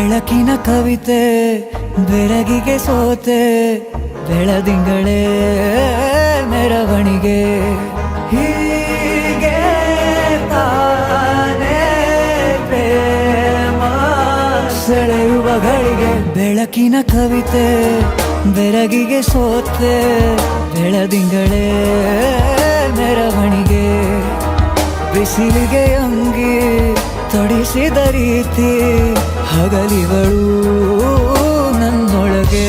ಬೆಳಕಿನ ಕವಿತೆ ಬೆರಗಿಗೆ ಸೋತೆ ಬೆಳದಿಂಗಳೇ ಮೆರವಣಿಗೆ ಹೀಗೆ ತಾನೇ ಪ್ರೇಮ ಸೆಳೆಯುವ ಗಳಿಗೆ ಬೆಳಕಿನ ಕವಿತೆ ಬೆರಗಿಗೆ ಸೋತೆ ಬೆಳದಿಂಗಳೇ ಮೆರವಣಿಗೆ ಬಿಸಿಲಿಗೆ ಅಂಗಿ ತೊಡಿಸಿದ ರೀತಿ ಹಗಲಿಗಳು ನನ್ನೊಳಗೆ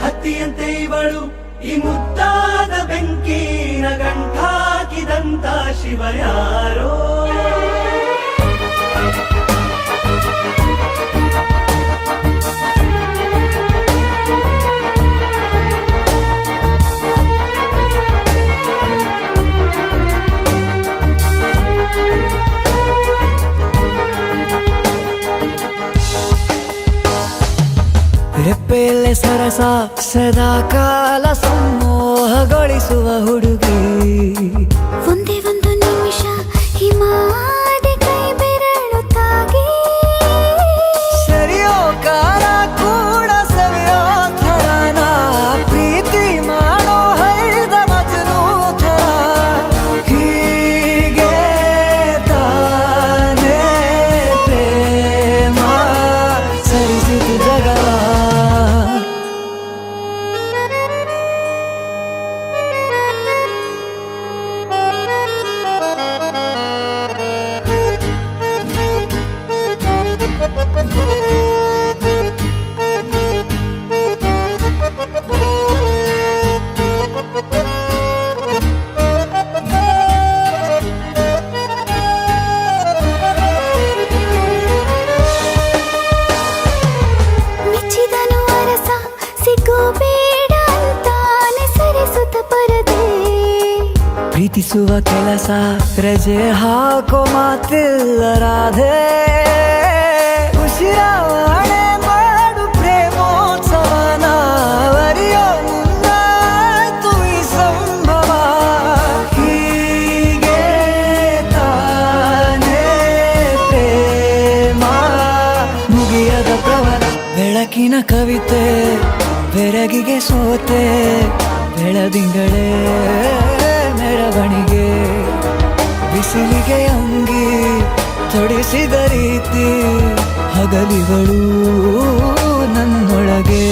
ಹತ್ತಿಯಂತೆ ಇವಳು ಈ ಮುದ್ದಾದ ಬೆಂಕಿನ ಗಂಟಾಕಿದಂತ ಶಿವ ಯಾರೋ ರೆಪ್ಪೆಯಲ್ಲೇ ಸರಸ ಸದಾ ಕಾಲ ಸಂಮೋಹಗೊಳಿಸುವ ಹುಡುಗಿ ಒಂದೇ ಒಂದು ನಿಮಿಷ ಹಿಮಾದಿ ಕೈ ಬೆರಳು ತಾಗಿ ಸರಿಯೋ ಕಾಲ ಕೂಡ ಸವಿಯೋ ಥರನ ಪ್ರೀತಿ ಮಾಡೋ ಹೈದ ಮಜನು ಥರ ಹೀಗೆ ತಾನೇ ಪ್ರೇಮ ಸರಿಸಿತು ಜಗವ ಮೆಚ್ಚಿದನು ಅರಸ ಸಿಗೋಬೇಡ ಅಂತಾನೆ ಸರಿಸುತ್ತ ಪರದೆ ಪ್ರೀತಿಸುವ ಕೆಲಸ ರಜೆ ಹಾಕೋ ಮಾತಿಲ್ಲ ರಾಧೆ ಉಸಿರಾವಣೆ ಮಾಡು ಪ್ರೇಮೋತ್ಸವನ ಅರಿಯೋ ಮುಂದಾಯ್ತು ಈ ಸಂಭವ ಹೀಗೆ ತಾನೇ ಪ್ರೇಮ ಮುಗಿಯದ ಪ್ರವರ ಬೆಳಕಿನ ಕವಿತೆ ಬೆರಗಿಗೆ ಸೋತೆ ಬೆಳದಿಂಗಳೇ ಮೆರವಣಿಗೆ ಬಿಸಿಲಿಗೆ ಅಂಗಿ ತೊಡಿಸಿದ ರೀತಿ ಹಗಲಿಗಳು ನನ್ನೊಳಗೆ